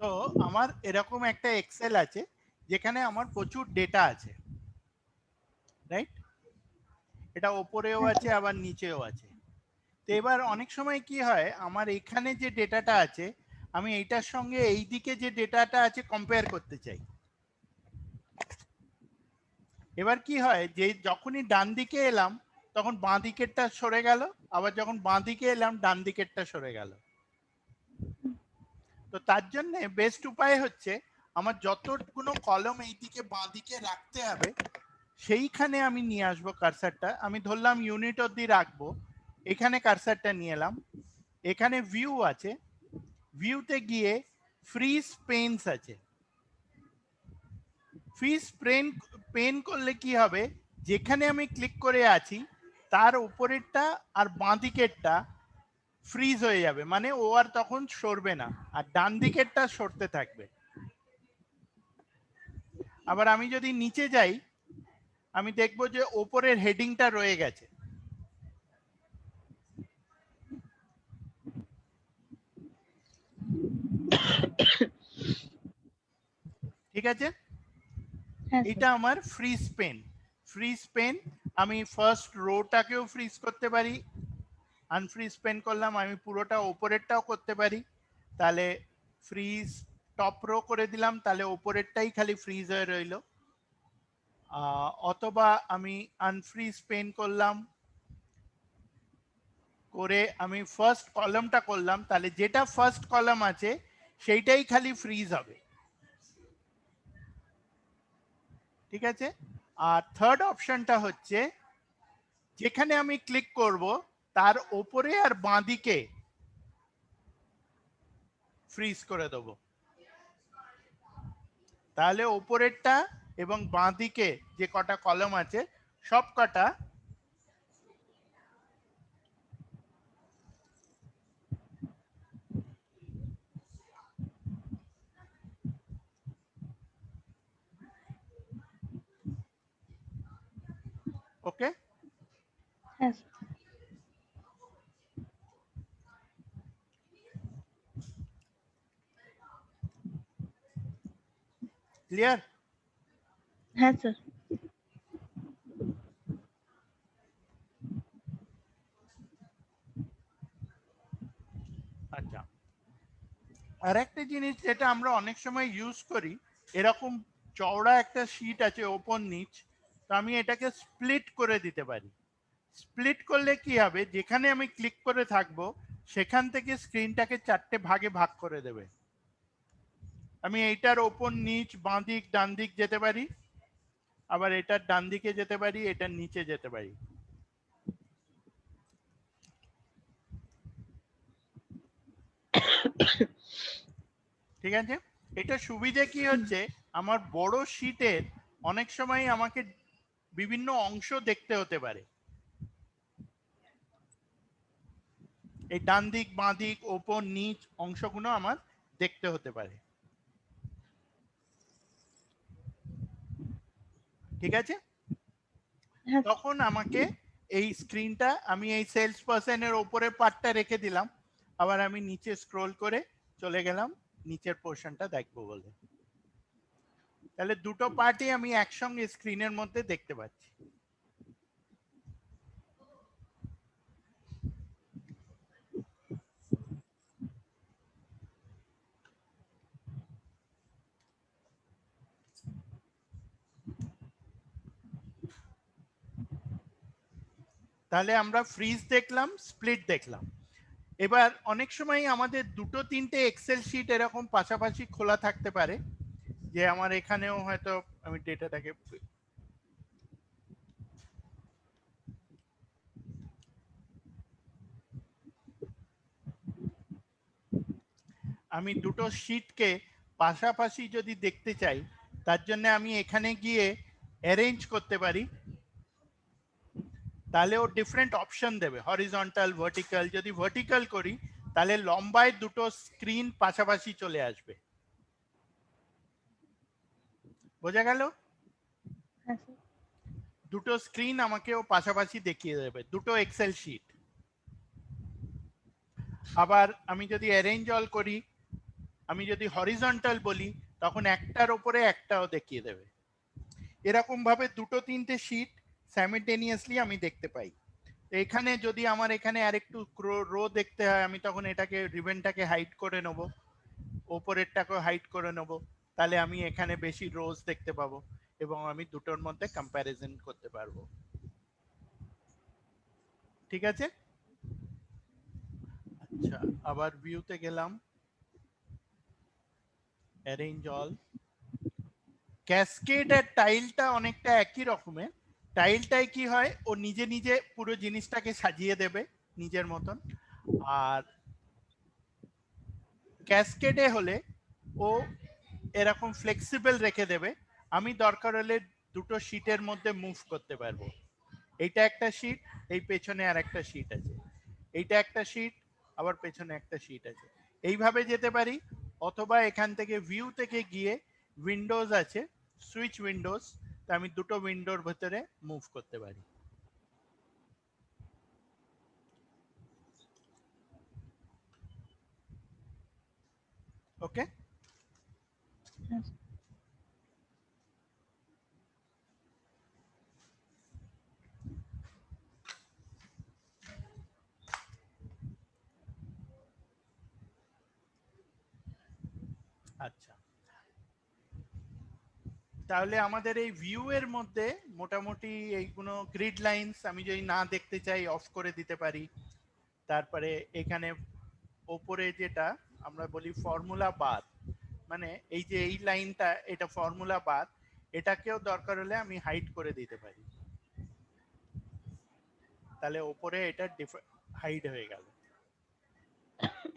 তো আমার এরকম একটা এক্সেল আছে যেখানে আমার প্রচুর ডেটা আছে, রাইট? এটা ওপরেও হ্যাঁ আছে স্যার। আবার নিচেও আছে। তো এবার অনেক সময় কি হয়, আমার এখানে যে ডেটাটা আছে আমি এইটার সঙ্গে এই দিকে যে ডেটাটা আছে কম্পেয়ার করতে চাই। এবার কি হয় যে যখনই ডান দিকে এলাম তখন বাঁ দিকেরটা সরে গেল, আবার যখন বাঁ দিকে এলাম ডান দিকেরটা সরে গেল। তো তার জন্য বেস্ট উপায় হচ্ছে আমার যতগুলো কলম এই দিকে বাঁ দিকে রাখতে হবে সেইখানে আমি নিয়ে আসবো কারসারটা। আমি ধরলাম ইউনিট অবধি রাখবো, এখানে কারসারটা নিয়ে এলাম, এখানে ভিউ আছে, ভিউতে গিয়ে ফ্রিজ পেন্স আছে। ফ্রিজ পেন করলে কি হবে, যেখানে আমি ক্লিক করে আছি তার উপরেরটা আর বাঁ দিকেরটা ফ্রিজ হয়ে যাবে, মানে ও আর তখন সরবে না, আর ডান দিকেরটা সরতে থাকবে। আবার আমি যদি নিচে যাই আমি দেখবো যে ওপরের হেডিংটা রয়ে গেছে। ঠিক আছে, হ্যাঁ স্যার। এটা আমার ফ্রিজ পেন। ফ্রিজ পেন আমি ফার্স্ট রোটাকেও ফ্রিজ করতে পারি, আনফ্রিজ পেন করলাম, আমি পুরোটা ওপরেরটাও করতে পারি, তাহলে ফ্রিজ টপ রো করে দিলাম, তাহলে ওপরেরটাই খালি ফ্রিজ হয়ে রইল। অথবা আমি আনফ্রিজ পেন করলাম, করে আমি ফার্স্ট কলামটা করলাম, তাহলে যেটা ফার্স্ট কলাম আছে সেইটাই খালি ফ্রিজ হবে। ঠিক আছে, আর থার্ড অপশনটা হচ্ছে যেখানে আমি ক্লিক করব তার ওপরে আর বাঁদিকে ফ্রিজ করে দেবো, তাহলে ওপরেরটা এবং বাঁদিকে যে কটা কলম আছে সব কটা ওকে। হ্যাঁ স্যার। ক্লিয়ার? হ্যাঁ স্যার। আচ্ছা, আর একটা জিনিস যেটা আমরা অনেক সময় ইউজ করি, এরকম চওড়া একটা শীট আছে ওপর নিচ, তো আমি এটাকে স্প্লিট করে দিতে পারি। স্প্লিট করলে কি হবে, যেখানে আমি ক্লিক করে থাকবো সেখান থেকে স্ক্রিনটাকে চারটে ভাগে ভাগ করে দেবে। আমি এইটার ওপর নিচ বাঁ দিক ডান দিক যেতে পারি, আবার এটার ডান দিকে যেতে পারি, এটার নিচে যেতে পারি। ঠিক আছে, এটা সুবিধে কি হচ্ছে, আমার বড় শীটের অনেক সময় আমাকে বিভিন্ন অংশ দেখতে হতে পারে, এই ডান দিক বাঁ দিক ওপর নিচ অংশগুলো আমার দেখতে হতে পারে। ঠিক আছে, হ্যাঁ স্যার। তখন আমাকে এই স্ক্রিনটা আমি এই সেলস পার্সনের ওপরে পার্টটা রেখে দিলাম, আবার আমি নিচে স্ক্রোল করে চলে গেলাম নিচের পোর্শনটা দেখবো বলে, তাহলে দুটো পার্টই আমি একসঙ্গে স্ক্রিনের মধ্যে দেখতে পাচ্ছি। তাহলে আমরা ফ্রিজ দেখলাম, স্প্লিট দেখলাম। এবার অনেক সময় আমাদের দুটো তিনটে এক্সেল শিট এরকম পাশাপাশি খোলা থাকতে পারে, যে আমার এখানেও হয়তো আমি ডেটাটাকে আমি দুটো শিটকে পাশাপাশি যদি দেখতে চাই, তার জন্য আমি এখানে গিয়ে অ্যারেঞ্জ করতে পারি, তাহলে ও ডিফারেন্ট অপশন দেবে, হরিজন্টাল ভার্টিক্যাল। যদি ভার্টিক্যাল করি তাহলে লম্বায় দুটো স্ক্রিন পাশাপাশি চলে আসবে। বোঝা গেল? হ্যাঁ স্যার। দুটো স্ক্রিন আমাকে ও পাশাপাশি দেখিয়ে দেবে, দুটো এক্সেল শিট। আবার আমি যদি অ্যারেঞ্জ অল করি আমি যদি হরিজন্টাল বলি তখন একটার উপরে একটাও দেখিয়ে দেবে। এরকম ভাবে দুটো তিনটে শীট সাইমেলটেনিয়াসলি আমি দেখতে পাই। এখানে যদি আমার এখানে আরেকটু রো দেখতে হয়, আমি তখন এটাকে রিবনটাকে হাইড করে নেব, ওপরেরটাকে হাইড করে নেব, তাহলে আমি এখানে বেশি রোজ দেখতে পাবো এবং আমি দুটোর মধ্যে কম্প্যারিজন করতে পারবো। ঠিক আছে, আচ্ছা আবার ভিউতে গেলাম, অ্যারেঞ্জ অল। ক্যাসকেড আর টাইলটা অনেকটা একই রকমের। টাইলটাই কি হয়, ও নিজে নিজে পুরো জিনিসটাকে সাজিয়ে দেবে নিজের মতন, আর ক্যাসকেডে হলে ও এরকম ফ্লেক্সিবল রেখে দেবে, আমি দরকার হলে দুটো শীটের মধ্যে মুভ করতে পারবো। এইটা একটা শীট, এই পেছনে আর একটা শীট আছে, এইটা একটা শীট, আবার পেছনে একটা শীট আছে, এইভাবে যেতে পারি। অথবা এখান থেকে ভিউ থেকে গিয়ে উইন্ডোজ আছে, সুইচ উইন্ডোজ, তা আমি দুটো উইন্ডোর ভেতরে মুভ করতে পারি। ওকে, হ্যাঁ স্যার। আচ্ছা তাহলে আমাদের এই ভিউ এর মধ্যে মোটামুটি এইগুলো গ্রিড লাইনস আমি যদি না দেখতে চাই অফ করে দিতে পারি। তারপরে এখানে ওপরে যেটা আমরা বলি ফর্মুলা বার, মানে এই যে এই লাইনটা এটা ফর্মুলা বার, এটাকেও দরকার হলে আমি হাইড করে দিতে পারি, তাহলে ওপরে এটা হাইড হয়ে গেল।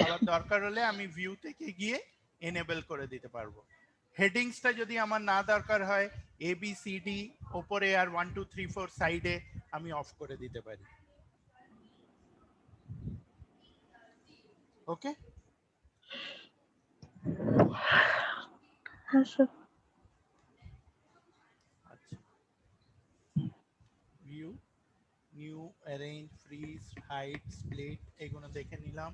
আবার দরকার হলে আমি ভিউ থেকে গিয়ে এনেবল করে দিতে পারবো। হেডিংসটা যদি আমার না দরকার হয়, এ বি সি ডি ওপরে আর 1 2 3 4 সাইডে আমি অফ করে দিতে পারি। ওকে, হ্যাঁ স্যার। আচ্ছা view, new, arrange, freeze, hide, split এগুলো দেখে নিলাম।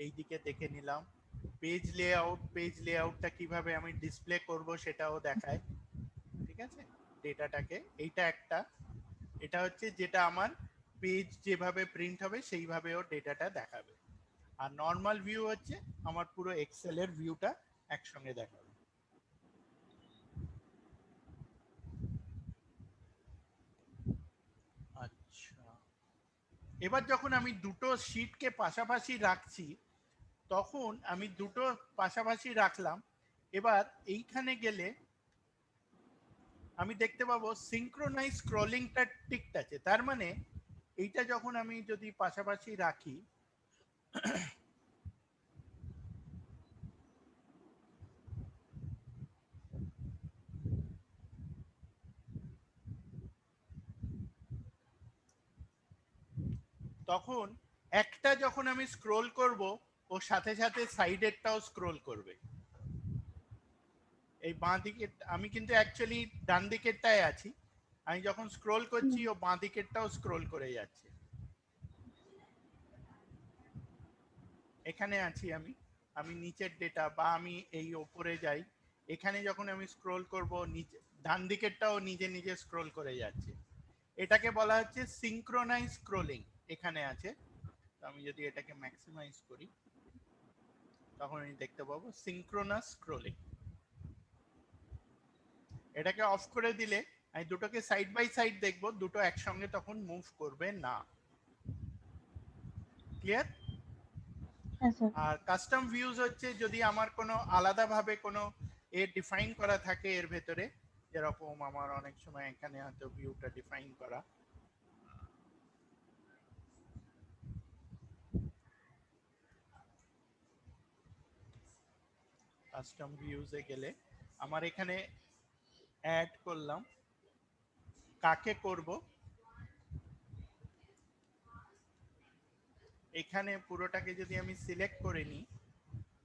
এইদিকে দেখে নিলাম পেজ লেআউট, পেজ লেআউটটা কিভাবে আমি ডিসপ্লে করব সেটাও দেখায়। ঠিক আছে, ডেটাটাকে এইটা একটা, এটা হচ্ছে যেটা আমার পেজ যেভাবে প্রিন্ট হবে সেইভাবে ও ডেটাটা দেখাবে। আর নর্মাল ভিউ হচ্ছে আমার পুরো এক্সেল এর ভিউটা একসঙ্গে দেখাবে। আচ্ছা এবার যখন আমি দুটো শীটকে পাশাপাশি রাখছি, তখন আমি দুটো পাশাপাশি রাখলাম, এবার এইখানে গেলে আমি দেখতে পাবো সিঙ্ক্রোনাইজ স্ক্রলিংটা ঠিক আছে। তার মানে এইটা যখন আমি যদি পাশাপাশি রাখি, তখন একটা যখন আমি স্ক্রোল করব, ওর সাথে সাথে সাইডেরটাও স্ক্রোল করবে। এই বাঁ দিকে আমি কিন্তু অ্যাকচুয়ালি ডান দিকেরটায় আছি, আমি যখন স্ক্রোল করছি ও বাঁ দিকেরটাও স্ক্রোল করে যাচ্ছে। এখানে আছি আমি, আমি নিচের ডেটা বা আমি এই ওপরে যাই, এখানে যখন আমি স্ক্রোল করব নিচে ডান দিকেরটাও নিজে নিজে স্ক্রোল করে যাচ্ছে। এটাকে বলা হচ্ছে সিঙ্ক্রোনাইজ স্ক্রোলিং। এখানে আছে, তো আমি যদি এটাকে ম্যাক্সিমাইজ করি তখন আমি দেখতে পাবো সিঙ্ক্রোনাস স্ক্রোলিং। এটাকে অফ করে দিলে আমি দুটোকে সাইড বাই সাইড দেখবো, দুটো একসঙ্গে তখন মুভ করবে না। ক্লিয়ার? হ্যাঁ স্যার। আর কাস্টম ভিউজ হচ্ছে যদি আমার কোনো আলাদাভাবে কোনো এ ডিফাইন করা থাকে এর ভেতরে, যেরকম আমার অনেক সময় এখানে হয়তো ভিউটা ডিফাইন করা, কাস্টম ভিউজে গেলে আমার এখানে অ্যাড করলাম, কাকে করব, এখানে পুরোটাকে যদি আমি সিলেক্ট করে নিই,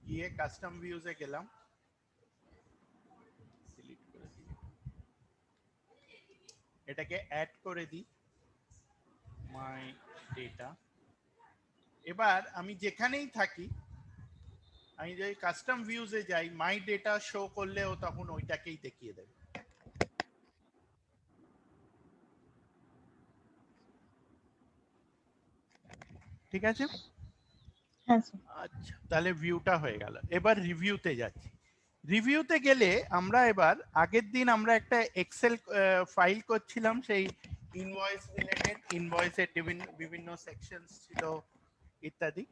গিয়ে কাস্টম ভিউজে গেলাম, সিলেক্ট করে দিই, এটাকে অ্যাড করে দিই মাই ডেটা। এবার আমি যেখানেই থাকি আমি যদি কাস্টম ভিউজে যাই, মাই ডেটা শো করলেও তখন ওইটাকেই দেখিয়ে দেবে। ঠিক আছে? হ্যাঁ স্যার। আচ্ছা, তাহলে ভিউটা হয়ে গেল। এবার রিভিউতে যাচ্ছি। রিভিউতে গেলে আমরা এবার আগের দিন আমরা একটা এক্সেল ফাইল করছিলাম, সেই ইনভয়েস রিলেটেড, ইনভয়েসের বিভিন্ন সেকশনস ছিল ইত্যাদি।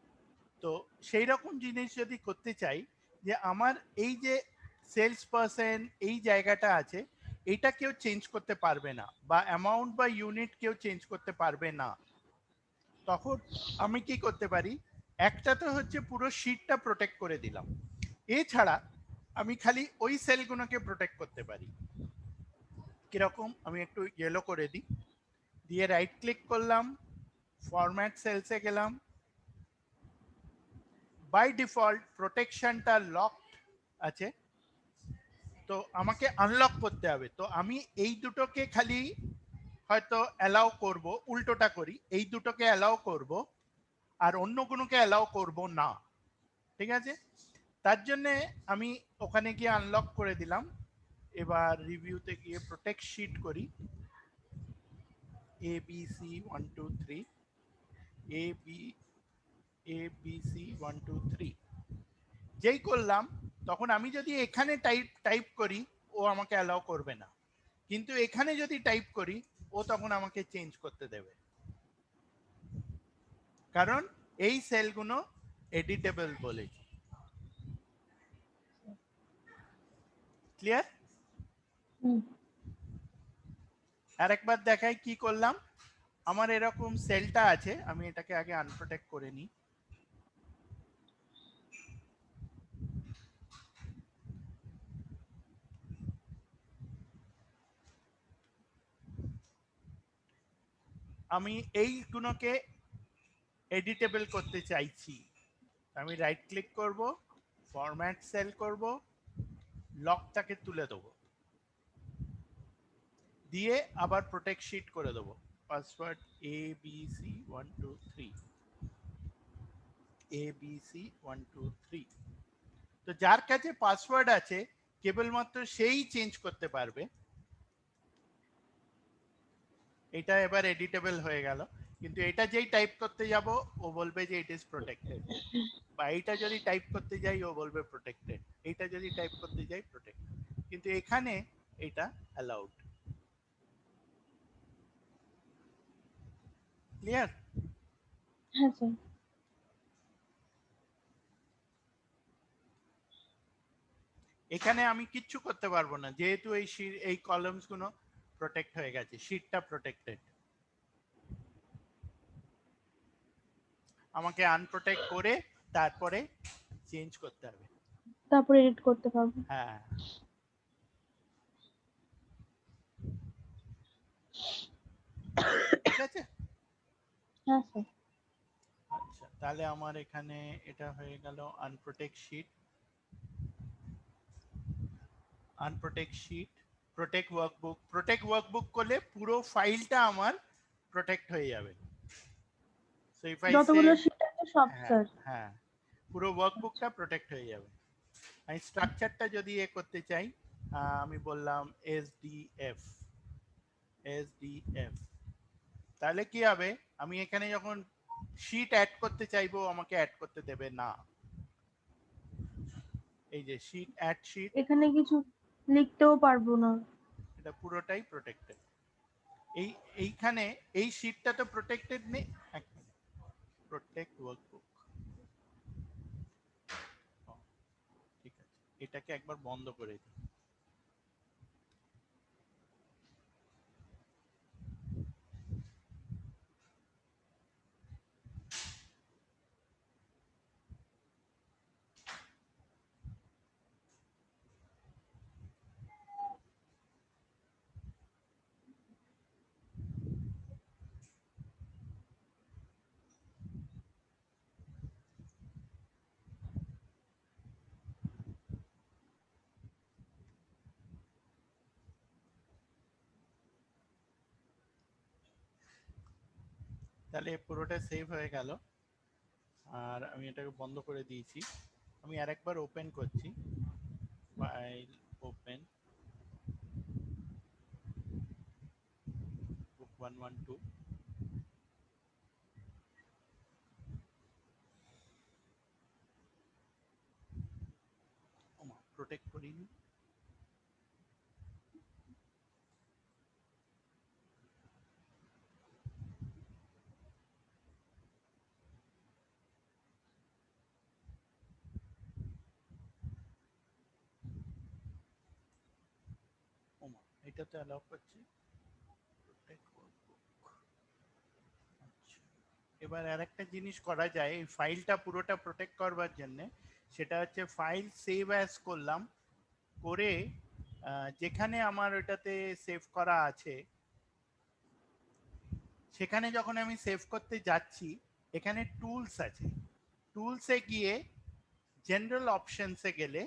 তো সেই রকম জিনিস যদি করতে চাই, যে আমার এই যে সেলস পার্সন এই জায়গাটা আছে, এটা কেউ চেঞ্জ করতে পারবে না, বা অ্যামাউন্ট বা ইউনিট কেউ চেঞ্জ করতে পারবে না, তখন আমি কি করতে পারি, একটা তো হচ্ছে পুরো শিটটা প্রোটেক্ট করে দিলাম, এছাড়া আমি খালি ওই সেলগুলোকে প্রোটেক্ট করতে পারি। কিরকম, আমি একটু ইয়েলো করে দিই, দিয়ে রাইট ক্লিক করলাম, ফরম্যাট সেলসে গেলাম, বাই ডিফল্ট প্রোটেকশনটা লকড আছে, তো আমাকে আনলক করতে হবে। তো আমি এই দুটোকে খালি হয়তো অ্যালাউ করব, উল্টোটা করি, এই দুটোকে অ্যালাউ করব আর অন্য কোনোকে অ্যালাউ করব না। ঠিক আছে? তার জন্যে আমি ওখানে গিয়ে আনলক করে দিলাম। এবার রিভিউতে গিয়ে প্রোটেক্ট শিট করি, A B C 1 2 3, A B C 1 2 3 যেই করলাম, তখন আমি যদি এখানে টাইপ করি, ও আমাকে অ্যালাউ করবে না, কিন্তু এখানে যদি টাইপ করি, ও তখন আমাকে চেঞ্জ করতে দেবে, কারণ এই সেলগুলো এডিটেবল বলেছি। ক্লিয়ার? হুম। আরেকবার দেখাই কি করলাম। আমার এরকম সেলটা আছে, আমি এটাকে আগে আনপ্রোটেক্ট করে নিই। আমি এইগুলোকে এডিটেবল করতে চাইছি, আমি রাইট ক্লিক করব, ফরম্যাট সেল করব, লকটাকে তুলে দেবো, দিয়ে আবার প্রোটেক্ট শিট করে দেবো, পাসওয়ার্ড ABC123, ABC123। তো যার কাছে পাসওয়ার্ড আছে কেবলমাত্র সেই চেঞ্জ করতে পারবে। এটা এবার এডিটেবল হয়ে গেল, কিন্তু এটা যেই টাইপ করতে যাব, ও বলবে যে ইট ইজ প্রোটেক্টেড, বা এইটা যদি টাইপ করতে যাই ও বলবে প্রোটেক্টেড, এইটা যদি টাইপ করতে যাই প্রোটেক্টেড, কিন্তু এখানে এটা অ্যালাউড। ক্লিয়ার? হ্যাঁ স্যার। এখানে আমি কিচ্ছু করতে পারবো না, যেহেতু এই কলামস গুলো প্রোটেক্ট হয়ে গেছে, শিটটা প্রোটেক্টেড। আমাকে আনপ্রোটেক্ট করে তারপরে চেঞ্জ করতে হবে। তারপর এডিট করতে পারবো। হ্যাঁ, ঠিক আছে। হ্যাঁ স্যার। আচ্ছা, তাহলে আমার এখানে এটা হয়ে গেল unprotect sheet, unprotect sheet, protect workbook. Protect workbook করলে পুরো ফাইলটা আমার প্রোটেক্ট হয়ে যাবে। সো ইফ আই সে, যতগুলো শিট আছে সব হ্যাঁ স্যার। হ্যাঁ, পুরো ওয়ার্কবুকটা প্রোটেক্ট হয়ে যাবে। আমি স্ট্রাকচারটা যদি করতে চাই, আমি বললাম এসডিএফ, এসডিএফ, তাহলে কি হবে, আমি এখানে যখন শিট অ্যাড করতে চাইবো আমাকে অ্যাড করতে দেবে না। এই যে শিট, অ্যাড শিট, এখানে কিছু লিখতেও পারবো না। এটা পুরোটাই প্রোটেক্টেড। এইখানে এই শিটটা তো প্রোটেক্টেড নেই। প্রোটেক্ট ওয়ার্কবুক, ঠিক আছে, এটাকে একবার বন্ধ করে দিই। তাহলে পুরোটা সেভ হয়ে গেল, আর আমি এটাকে বন্ধ করে দিয়েছি। আমি আরেকবার ওপেন করছি, ফাইল ওপেন বুক 112, প্রোটেক্ট করিনি। ওমা, এটাতে অ্যালাউ করছি protect workbook। আচ্ছা, এবার আরেকটা জিনিস করা যায় এই ফাইলটা পুরোটা প্রোটেক্ট করবার জন্য, সেটা হচ্ছে ফাইল সেভ অ্যাজ করলাম, করে যেখানে আমার ওটাতে সেভ করা আছে সেখানে যখন আমি সেভ করতে যাচ্ছি, এখানে টুলস আছে, টুলসে গিয়ে জেনারেল অপশনসে গেলে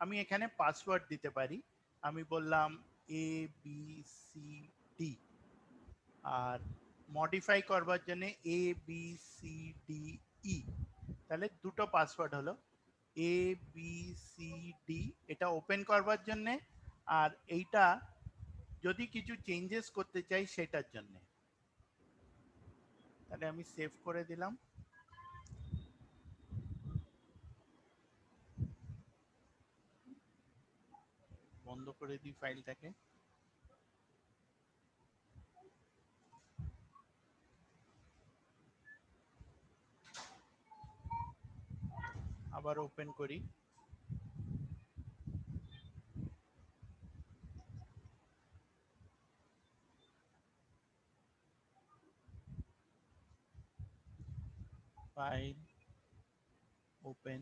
আমি এখানে পাসওয়ার্ড দিতে পারি। আমি বললাম ABCD, আর মডিফাই করবার জন্য ABCDE, তাহলে দুটো পাসওয়ার্ড হলো। ABCD এটা ওপেন করবার জন্য, আর এইটা যদি কিছু চেঞ্জেস করতে চাই সেটার জন্য। তাহলে আমি সেভ করে দিলাম, বন্ধ করে দিই ফাইলটাকে। আবার ওপেন করি, ফাইল ওপেন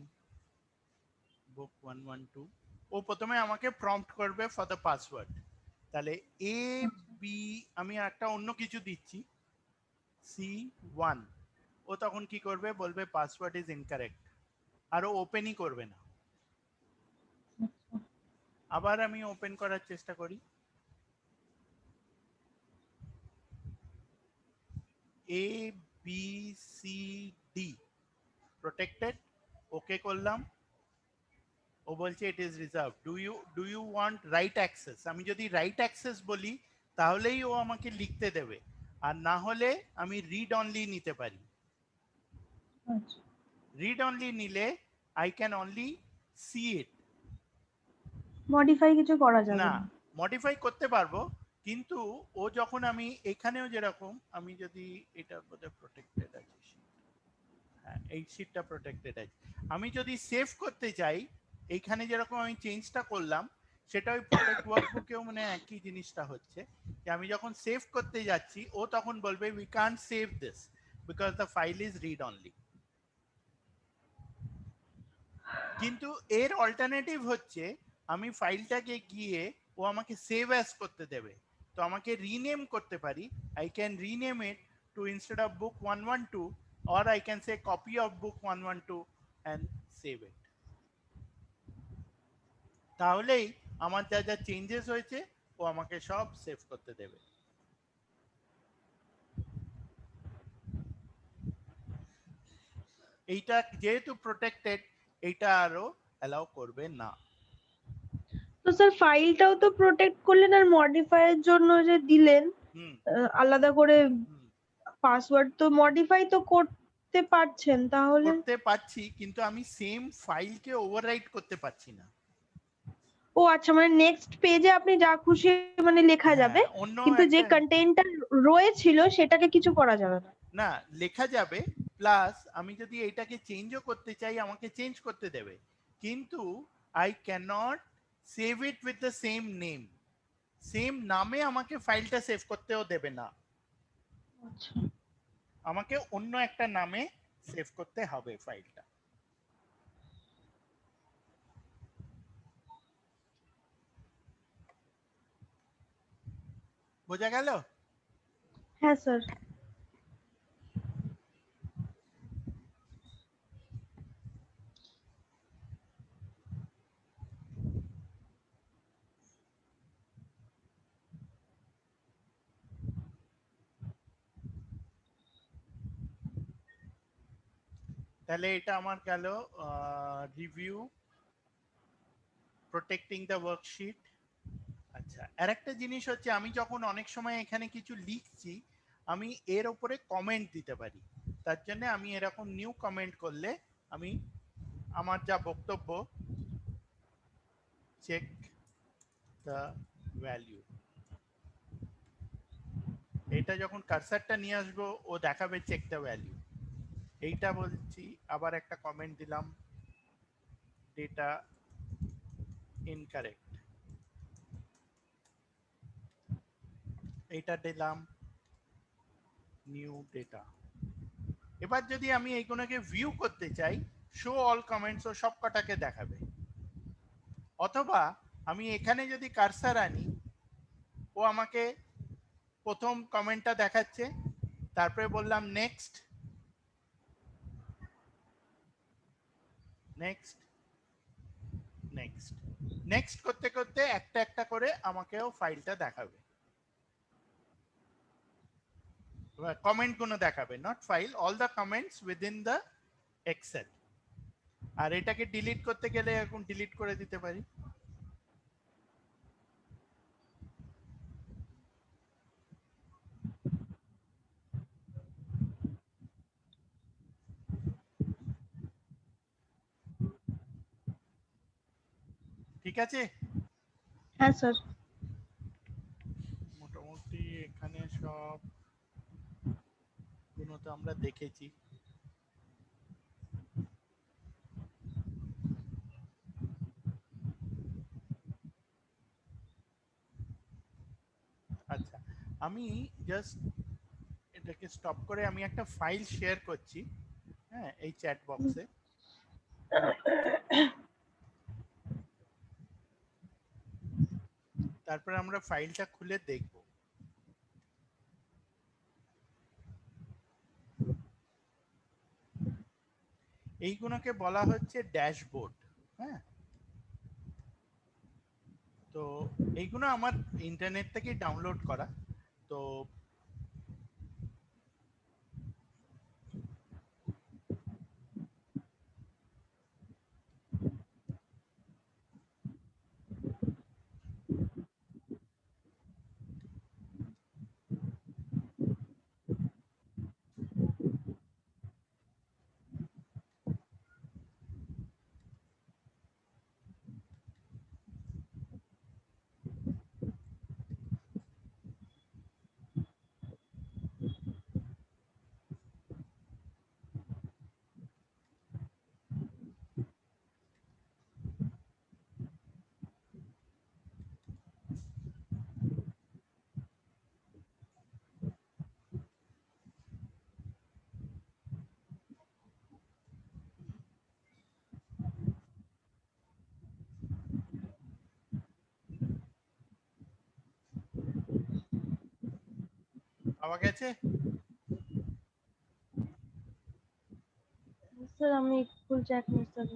বুক 112। ও প্রথমে আমাকে প্রম্পট করবে ফর দ্য পাসওয়ার্ড। তাহলে বি, আমি একটা অন্য কিছু দিচ্ছি, C1, ও তখন কি করবে, বলবে পাসওয়ার্ড ইজ ইনকারেক্ট, আর ও ওপেনই করবে না। আবার আমি ওপেন করার চেষ্টা করি, ABCD প্রোটেক্টেড, ওকে করলাম। ও বলছে it is reserve, do you want write access. আমি যদি রাইট অ্যাক্সেস বলি তাহলেই ও আমাকে লিখতে দেবে, আর না হলে আমি রিড অনলি নিতে পারি। আচ্ছা, রিড অনলি নিলে I can only see it, modify কিছু করা যাবে না না। মডিফাই করতে পারবো, কিন্তু ও যখন আমি এখানেও যেরকম, আমি যদি এটা বোধহয় প্রোটেক্টেড আছে, হ্যাঁ এই শীটটা প্রোটেক্টেড আছে, আমি যদি সেভ করতে চাই এইখানে যেরকম আমি চেঞ্জটা করলাম, সেটা ওই প্রোটেক্ট ওয়ার্কবুকেও মানে একই জিনিসটা হচ্ছে, যে আমি যখন সেভ করতে যাচ্ছি ও তখন বলবে we can't save this because the file is read only. কিন্তু এর অল্টারনেটিভ হচ্ছে আমি ফাইলটাকে গিয়ে ও আমাকে সেভ অ্যাজ করতে দেবে, তো আমাকে রিনেম করতে পারি। I can rename it to instead of book 112, or I can say copy of book 112 and save it. তাহলেই আমার যা যা চেঞ্জেস হয়েছে ও আমাকে সব সেভ করতে দেবে। এইটা যেহেতু প্রোটেক্টেড, এইটা আরো অ্যালাউ করবে না। তো স্যার ফাইলটাও তো প্রোটেক্ট করলেন, আর মডিফাই এর জন্য যে দিলেন হুম আলাদা করে হুম পাসওয়ার্ড, তো মডিফাই তো করতে পারছেন তাহলে? করতে পারছি, কিন্তু আমি সেম ফাইলকে ওভাররাইট করতে পারছি না। ও আচ্ছা, মানে নেক্সট পেজে আপনি যা খুশি মানে লেখা যাবে, হ্যাঁ, অন্য কিন্তু যে একটা, কন্টেন্টটা রয়েছিল সেটাকে কিছু করা যাবে না। না লেখা যাবে, প্লাস আমি যদি এইটাকে চেঞ্জও করতে চাই আমাকে চেঞ্জ করতে দেবে, কিন্তু I can not save it with the same name. Same নামে আমাকে ফাইলটা সেভ করতেও দেবে না, আচ্ছা, আমাকে অন্য একটা নামে সেভ করতে হবে ফাইলটা। বোঝা গেল? হ্যাঁ স্যার। তাহলে এটা আমার গেল রিভিউ প্রোটেক্টিং দ্য ওয়ার্কশিট। আচ্ছা, আরেকটা জিনিস হচ্ছে আমি যখন অনেক সময় এখানে কিছু লিখছি আমি এর উপরে কমেন্ট দিতে পারি। তার জন্য আমি এরকম নিউ কমেন্ট করলে আমি আমার যা বক্তব্য চেক দ্য ভ্যালু, এটা যখন কার্সারটা নিয়ে আসবো ও দেখাবে চেক দ্য ভ্যালু। এইটা বলছি, আবার একটা কমেন্ট দিলাম ডেটা ইনকারেক্ট, এইটা দিলাম নিউ ডেটা। এবার যদি আমি এইগুলোকে ভিউ করতে চাই শো অল কমেন্টস ও সব কটাকে দেখাবে। অথবা আমি এখানে যদি কার্সার আনি ও আমাকে প্রথম কমেন্টটা দেখাচ্ছে, তারপরে বললাম নেক্সট, নেক্সট, নেক্সট, নেক্সট করতে করতে একটা একটা করে আমাকেও ফাইলটা দেখাবে, কমেন্ট গুলো দেখাবে, not file, all the comments within the excel. আর এটাকে ডিলিট করতে গেলে এখন ডিলিট করে দিতে পারি। ঠিক আছে, হ্যাঁ স্যার। মোটামুটি এখানে সব গুলো তো আমরা দেখেছি। আচ্ছা, আমি জাস্ট এটাকে স্টপ করে আমি একটা ফাইল শেয়ার করছি, হ্যাঁ, এই চ্যাট বক্সে। তারপরে আমরা ফাইলটা খুলে দেখব। এইগুলোকে বলা হচ্ছে ড্যাশবোর্ড। হ্যাঁ, তো এইগুলো আমার ইন্টারনেট থেকেই ডাউনলোড করা। তো পাওয়া গেছে? স্যার আমি খুলছি, এক মিনিট স্যার।